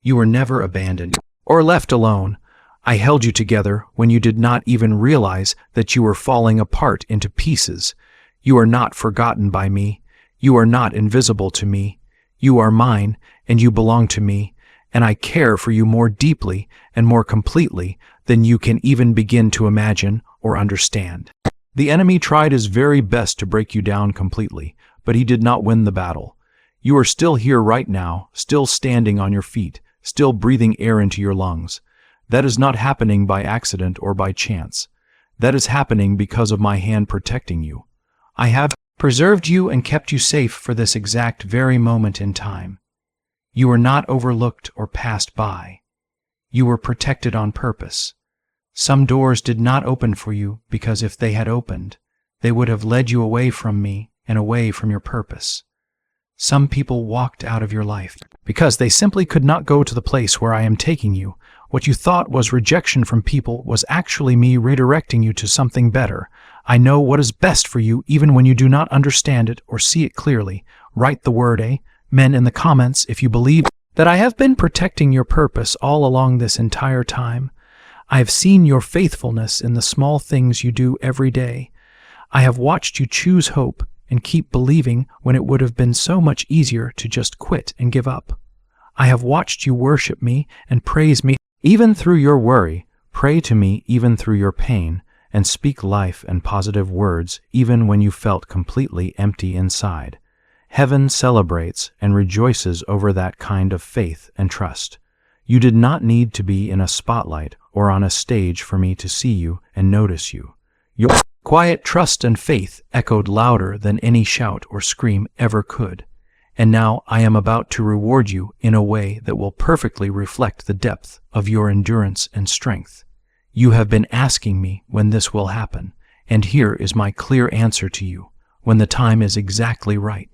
You were never abandoned or left alone. I held you together when you did not even realize that you were falling apart into pieces. You are not forgotten by me. You are not invisible to me. You are mine, and you belong to me, and I care for you more deeply and more completely than you can even begin to imagine or understand. The enemy tried his very best to break you down completely, but he did not win the battle. You are still here right now, still standing on your feet, still breathing air into your lungs. That is not happening by accident or by chance. That is happening because of my hand protecting you. I have preserved you and kept you safe for this exact very moment in time. You were not overlooked or passed by. You were protected on purpose. Some doors did not open for you because if they had opened, they would have led you away from me and away from your purpose. Some people walked out of your life because they simply could not go to the place where I am taking you. What you thought was rejection from people was actually me redirecting you to something better. I know what is best for you even when you do not understand it or see it clearly. Write the word men in the comments if you believe that I have been protecting your purpose all along this entire time. I have seen your faithfulness in the small things you do every day. I have watched you choose hope and keep believing when it would have been so much easier to just quit and give up. I have watched you worship me and praise me even through your worry, pray to me even through your pain, and speak life and positive words even when you felt completely empty inside. Heaven celebrates and rejoices over that kind of faith and trust. You did not need to be in a spotlight or on a stage for me to see you and notice you. Your quiet trust and faith echoed louder than any shout or scream ever could. And now I am about to reward you in a way that will perfectly reflect the depth of your endurance and strength. You have been asking me when this will happen, and here is my clear answer to you, when the time is exactly right.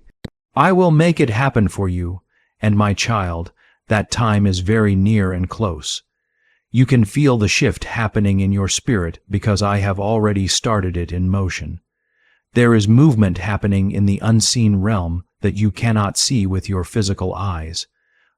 I will make it happen for you, and my child, that time is very near and close. You can feel the shift happening in your spirit because I have already started it in motion. There is movement happening in the unseen realm that you cannot see with your physical eyes.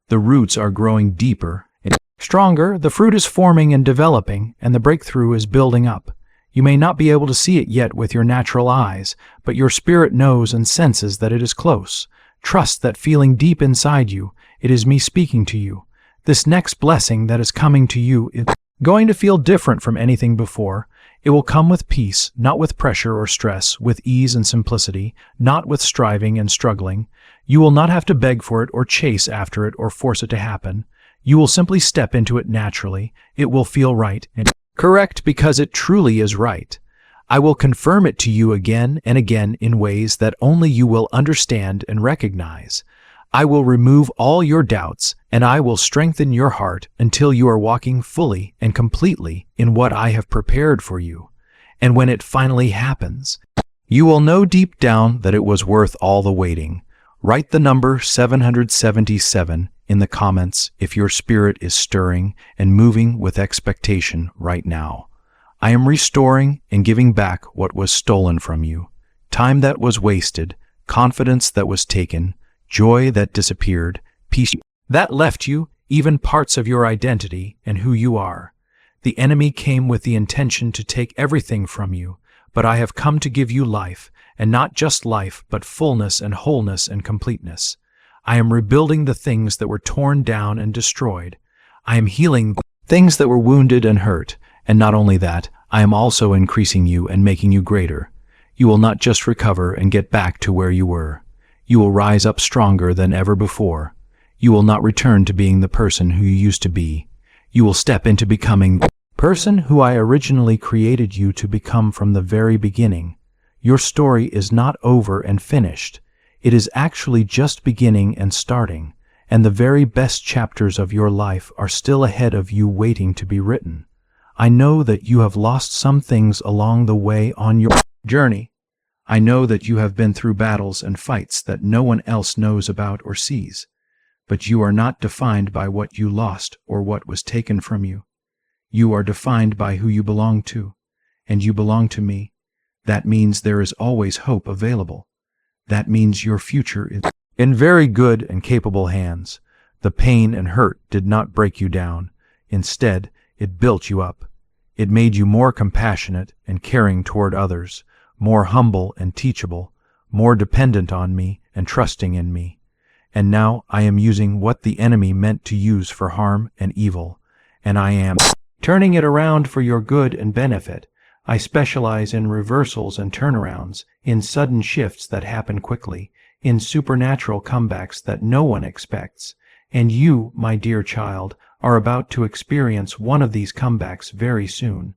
The roots are growing deeper and stronger, the fruit is forming and developing, and the breakthrough is building up. You may not be able to see it yet with your natural eyes, but your spirit knows and senses that it is close. Trust that feeling deep inside you. It is me speaking to you. This next blessing that is coming to you is going to feel different from anything before. It will come with peace, not with pressure or stress, with ease and simplicity, not with striving and struggling. You will not have to beg for it or chase after it or force it to happen. You will simply step into it naturally. It will feel right and correct because it truly is right. I will confirm it to you again and again in ways that only you will understand and recognize. I will remove all your doubts, and I will strengthen your heart until you are walking fully and completely in what I have prepared for you. And when it finally happens, you will know deep down that it was worth all the waiting. Write the number 777 in the comments if your spirit is stirring and moving with expectation right now. I am restoring and giving back what was stolen from you, time that was wasted, confidence that was taken, joy that disappeared, peace That left you, even parts of your identity and who you are. The enemy came with the intention to take everything from you, but I have come to give you life, and not just life, but fullness and wholeness and completeness. I am rebuilding the things that were torn down and destroyed. I am healing things that were wounded and hurt, and not only that, I am also increasing you and making you greater. You will not just recover and get back to where you were. You will rise up stronger than ever before. You will not return to being the person who you used to be. You will step into becoming the person who I originally created you to become from the very beginning. Your story is not over and finished. It is actually just beginning and starting, and the very best chapters of your life are still ahead of you waiting to be written. I know that you have lost some things along the way on your journey. I know that you have been through battles and fights that no one else knows about or sees. But you are not defined by what you lost or what was taken from you. You are defined by who you belong to, and you belong to me. That means there is always hope available. That means your future is in very good and capable hands. The pain and hurt did not break you down. Instead, it built you up. It made you more compassionate and caring toward others, more humble and teachable, more dependent on me and trusting in me. And now I am using what the enemy meant to use for harm and evil, and I am turning it around for your good and benefit. I specialize in reversals and turnarounds, in sudden shifts that happen quickly, in supernatural comebacks that no one expects. And you, my dear child, are about to experience one of these comebacks very soon.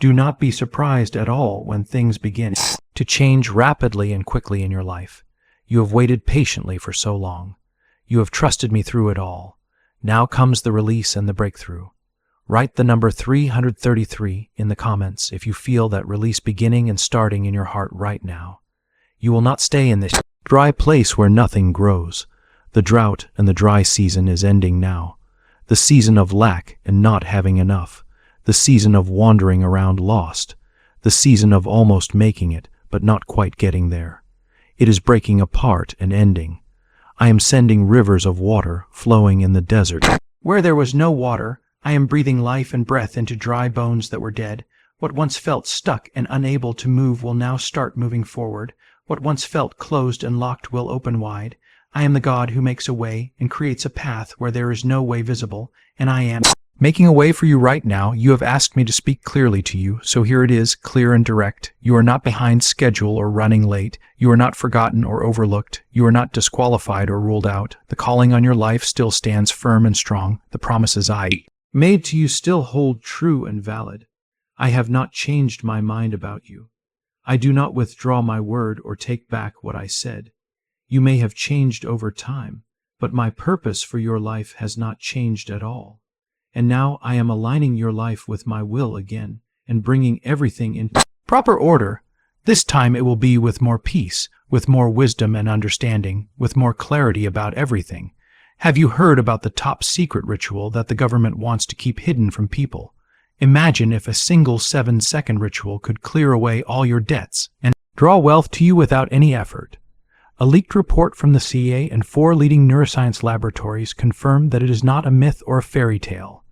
Do not be surprised at all when things begin to change rapidly and quickly in your life. You have waited patiently for so long. You have trusted me through it all. Now comes the release and the breakthrough. Write the number 333 in the comments if you feel that release beginning and starting in your heart right now. You will not stay in this dry place where nothing grows. The drought and the dry season is ending now. The season of lack and not having enough. The season of wandering around lost. The season of almost making it, but not quite getting there. It is breaking apart and ending. I am sending rivers of water flowing in the desert. Where there was no water, I am breathing life and breath into dry bones that were dead. What once felt stuck and unable to move will now start moving forward. What once felt closed and locked will open wide. I am the God who makes a way and creates a path where there is no way visible, and I am making a way for you right now. You have asked me to speak clearly to you, so here it is, clear and direct. You are not behind schedule or running late. You are not forgotten or overlooked. You are not disqualified or ruled out. The calling on your life still stands firm and strong. The promises I made to you still hold true and valid. I have not changed my mind about you. I do not withdraw my word or take back what I said. You may have changed over time, but my purpose for your life has not changed at all. And now I am aligning your life with my will again and bringing everything in proper order. This time it will be with more peace, with more wisdom and understanding, with more clarity about everything. Have you heard about the top secret ritual that the government wants to keep hidden from people? Imagine if a single 7-second ritual could clear away all your debts and draw wealth to you without any effort. A leaked report from the CIA and 4 leading neuroscience laboratories confirm that it is not a myth or a fairy tale.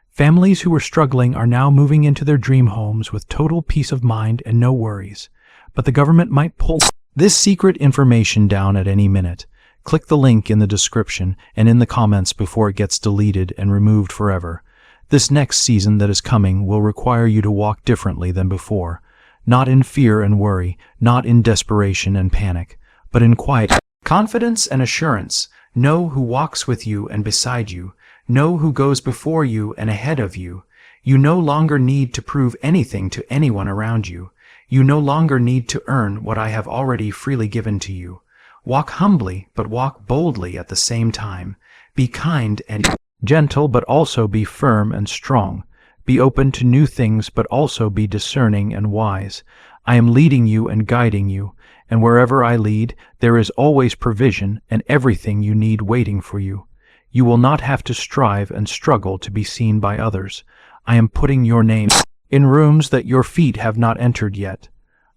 Families who were struggling are now moving into their dream homes with total peace of mind and no worries. But the government might pull this secret information down at any minute. Click the link in the description and in the comments before it gets deleted and removed forever. This next season that is coming will require you to walk differently than before. Not in fear and worry, not in desperation and panic, but in quiet confidence and assurance. Know who walks with you and beside you. Know who goes before you and ahead of you. You no longer need to prove anything to anyone around you. You no longer need to earn what I have already freely given to you. Walk humbly, but walk boldly at the same time. Be kind and gentle, but also be firm and strong. Be open to new things, but also be discerning and wise. I am leading you and guiding you, and wherever I lead, there is always provision and everything you need waiting for you. You will not have to strive and struggle to be seen by others. I am putting your name in rooms that your feet have not entered yet.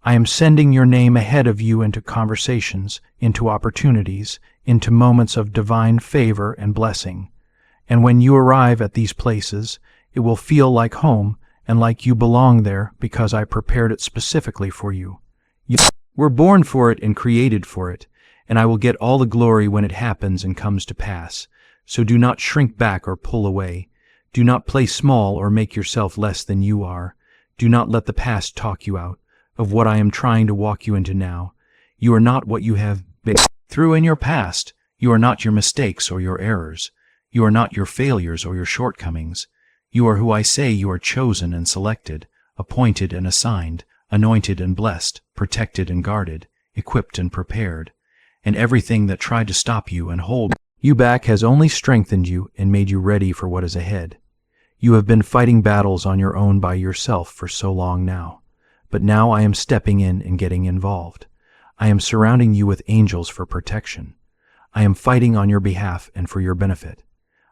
I am sending your name ahead of you into conversations, into opportunities, into moments of divine favor and blessing. And when you arrive at these places, it will feel like home and like you belong there because I prepared it specifically for you. You were born for it and created for it, and I will get all the glory when it happens and comes to pass. So do not shrink back or pull away. Do not play small or make yourself less than you are. Do not let the past talk you out of what I am trying to walk you into now. You are not what you have been through in your past. You are not your mistakes or your errors. You are not your failures or your shortcomings. You are who I say you are, chosen and selected, appointed and assigned, anointed and blessed, protected and guarded, equipped and prepared. And everything that tried to stop you and hold you back has only strengthened you and made you ready for what is ahead. You have been fighting battles on your own by yourself for so long now. But now I am stepping in and getting involved. I am surrounding you with angels for protection. I am fighting on your behalf and for your benefit.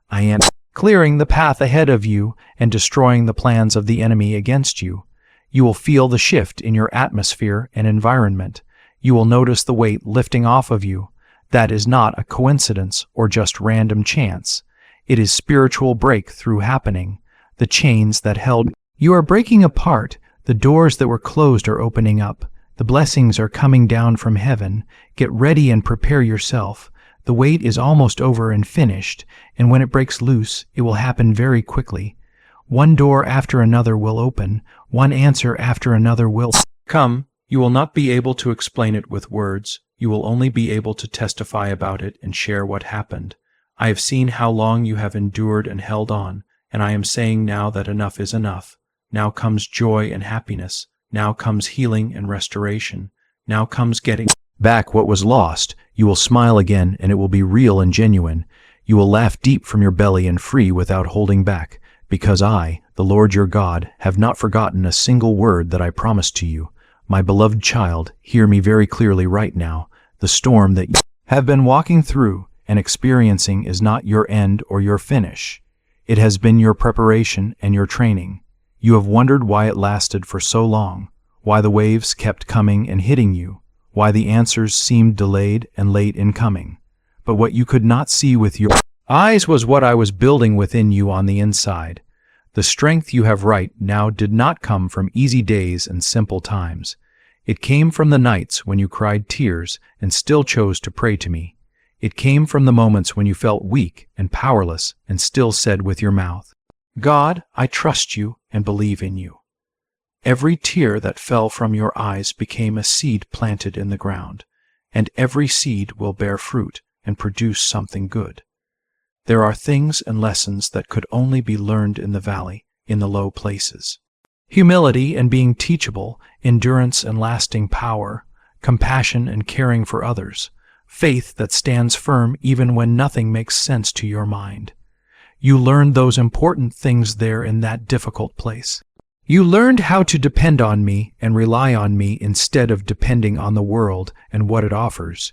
I am clearing the path ahead of you and destroying the plans of the enemy against you. You will feel the shift in your atmosphere and environment. You will notice the weight lifting off of you. That is not a coincidence or just random chance. It is spiritual breakthrough happening. The chains that held you are breaking apart. The doors that were closed are opening up. The blessings are coming down from heaven. Get ready and prepare yourself. The wait is almost over and finished, and when it breaks loose, it will happen very quickly. One door after another will open. One answer after another will come. You will not be able to explain it with words. You will only be able to testify about it and share what happened. I have seen how long you have endured and held on, and I am saying now that enough is enough. Now comes joy and happiness. Now comes healing and restoration. Now comes getting back what was lost. You will smile again, and it will be real and genuine. You will laugh deep from your belly and free without holding back, because I, the Lord your God, have not forgotten a single word that I promised to you. My beloved child, hear me very clearly right now. The storm that you have been walking through and experiencing is not your end or your finish. It has been your preparation and your training. You have wondered why it lasted for so long, why the waves kept coming and hitting you, why the answers seemed delayed and late in coming. But what you could not see with your eyes was what I was building within you on the inside. The strength you have right now did not come from easy days and simple times. It came from the nights when you cried tears and still chose to pray to me. It came from the moments when you felt weak and powerless and still said with your mouth, God, I trust you and believe in you. Every tear that fell from your eyes became a seed planted in the ground, and every seed will bear fruit and produce something good. There are things and lessons that could only be learned in the valley, in the low places. Humility and being teachable, endurance and lasting power, compassion and caring for others, faith that stands firm even when nothing makes sense to your mind. You learned those important things there in that difficult place. You learned how to depend on me and rely on me instead of depending on the world and what it offers.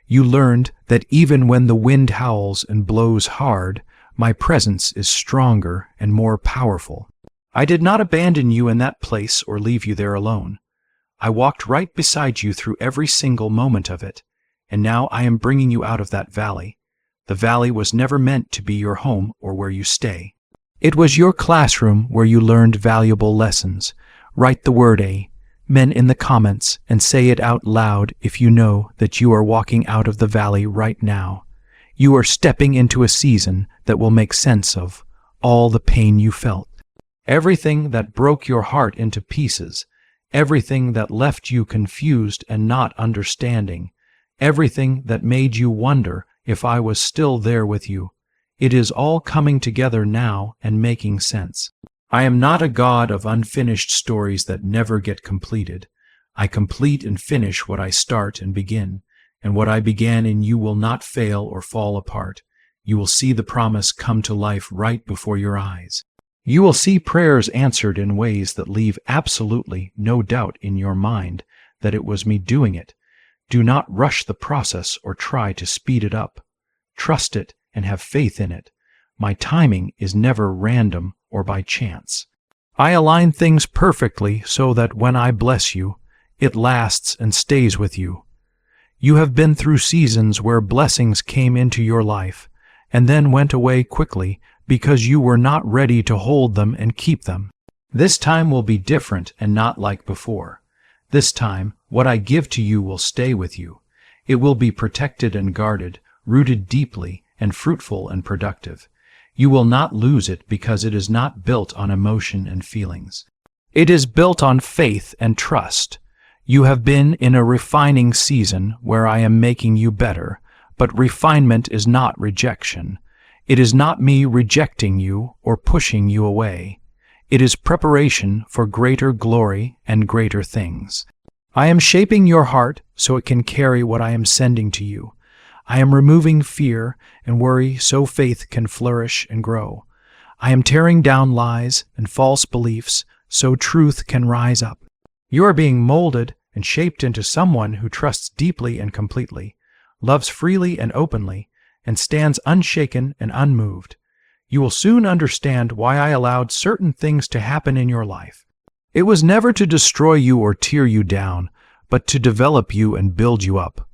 You learned that even when the wind howls and blows hard, my presence is stronger and more powerful. I did not abandon you in that place or leave you there alone. I walked right beside you through every single moment of it, and now I am bringing you out of that valley. The valley was never meant to be your home or where you stay. It was your classroom where you learned valuable lessons. Write the word A, men, in the comments and say it out loud if you know that you are walking out of the valley right now. You are stepping into a season that will make sense of all the pain you felt. Everything that broke your heart into pieces, everything that left you confused and not understanding, everything that made you wonder if I was still there with you. It is all coming together now and making sense. I am not a God of unfinished stories that never get completed. I complete and finish what I start and begin, and what I began in you will not fail or fall apart. You will see the promise come to life right before your eyes. You will see prayers answered in ways that leave absolutely no doubt in your mind that it was me doing it. Do not rush the process or try to speed it up. Trust it and have faith in it. My timing is never random or by chance. I align things perfectly so that when I bless you, It lasts and stays with you. You have been through seasons where blessings came into your life and then went away quickly because you were not ready to hold them and keep them. This time will be different and not like before. This time, what I give to you will stay with you. It will be protected and guarded, rooted deeply, and fruitful and productive. You will not lose it because it is not built on emotion and feelings. It is built on faith and trust. You have been in a refining season where I am making you better, but refinement is not rejection. It is not me rejecting you or pushing you away. It is preparation for greater glory and greater things. I am shaping your heart so it can carry what I am sending to you. I am removing fear and worry so faith can flourish and grow. I am tearing down lies and false beliefs so truth can rise up. You are being molded and shaped into someone who trusts deeply and completely, loves freely and openly, and stands unshaken and unmoved. You will soon understand why I allowed certain things to happen in your life. It was never to destroy you or tear you down, but to develop you and build you up.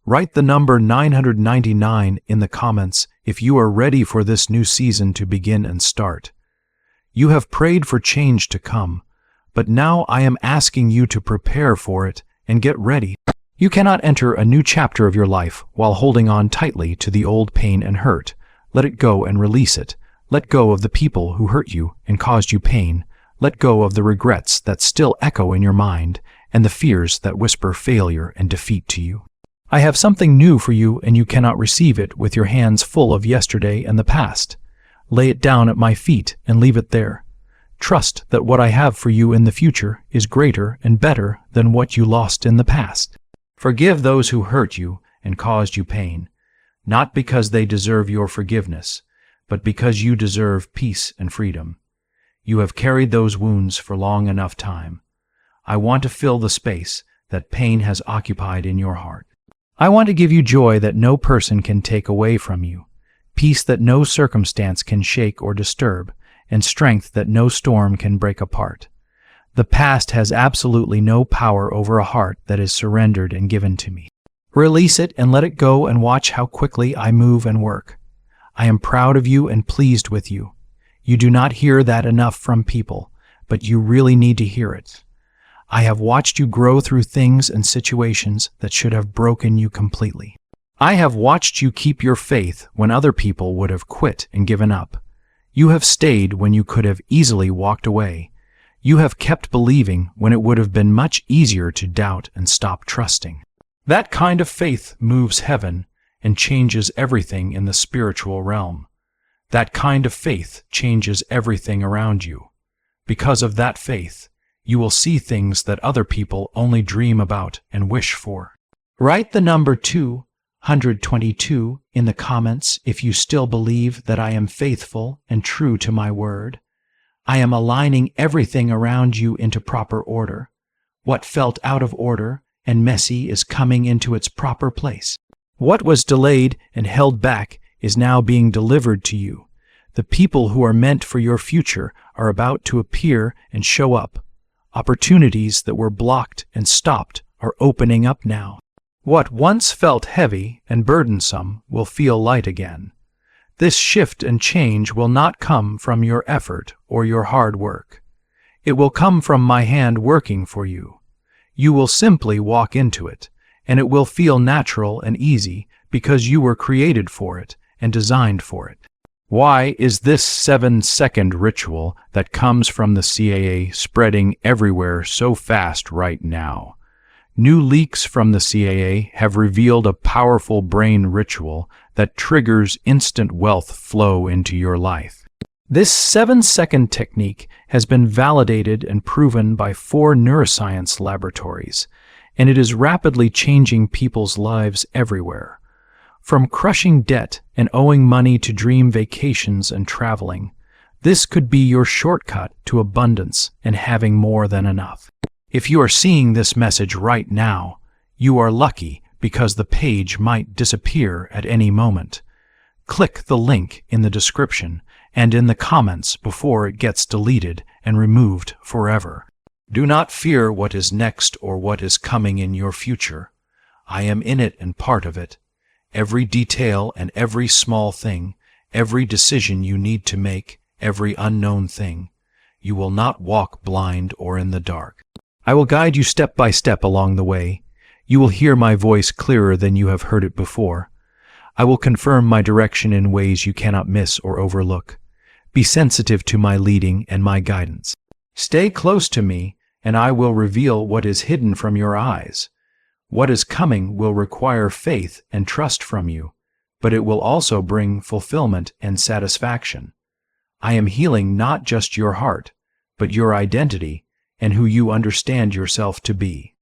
Write the number 999 in the comments if you are ready for this new season to begin and start. You have prayed for change to come, but now I am asking you to prepare for it and get ready. You cannot enter a new chapter of your life while holding on tightly to the old pain and hurt. Let it go and release it. Let go of the people who hurt you and caused you pain. Let go of the regrets that still echo in your mind and the fears that whisper failure and defeat to you. I have something new for you, and you cannot receive it with your hands full of yesterday and the past. Lay it down at my feet and leave it there. Trust that what I have for you in the future is greater and better than what you lost in the past. Forgive those who hurt you and caused you pain, not because they deserve your forgiveness, but because you deserve peace and freedom. You have carried those wounds for long enough time. I want to fill the space that pain has occupied in your heart. I want to give you joy that no person can take away from you, peace that no circumstance can shake or disturb, and strength that no storm can break apart. The past has absolutely no power over a heart that is surrendered and given to me. Release it and let it go and watch how quickly I move and work. I am proud of you and pleased with you. You do not hear that enough from people, but you really need to hear it. I have watched you grow through things and situations that should have broken you completely. I have watched you keep your faith when other people would have quit and given up. You have stayed when you could have easily walked away. You have kept believing when it would have been much easier to doubt and stop trusting. That kind of faith moves heaven and changes everything in the spiritual realm. That kind of faith changes everything around you. Because of that faith, you will see things that other people only dream about and wish for. Write the number 222 in the comments if you still believe that I am faithful and true to my word. I am aligning everything around you into proper order. What felt out of order and messy is coming into its proper place. What was delayed and held back is now being delivered to you. The people who are meant for your future are about to appear and show up. Opportunities that were blocked and stopped are opening up now. What once felt heavy and burdensome will feel light again. This shift and change will not come from your effort or your hard work. It will come from my hand working for you. You will simply walk into it, and it will feel natural and easy because you were created for it and designed for it. Why is this 7-second ritual that comes from the CAA spreading everywhere so fast right now? New leaks from the CAA have revealed a powerful brain ritual that triggers instant wealth flow into your life. This 7-second technique has been validated and proven by 4 neuroscience laboratories, and it is rapidly changing people's lives everywhere. From crushing debt and owing money to dream vacations and traveling, this could be your shortcut to abundance and having more than enough. If you are seeing this message right now, you are lucky because the page might disappear at any moment. Click the link in the description and in the comments before it gets deleted and removed forever. Do not fear what is next or what is coming in your future. I am in it and part of it. Every detail and every small thing, every decision you need to make, every unknown thing. You will not walk blind or in the dark. I will guide you step by step along the way. You will hear my voice clearer than you have heard it before. I will confirm my direction in ways you cannot miss or overlook. Be sensitive to my leading and my guidance. Stay close to me, and I will reveal what is hidden from your eyes. What is coming will require faith and trust from you, but it will also bring fulfillment and satisfaction. I am healing not just your heart, but your identity and who you understand yourself to be.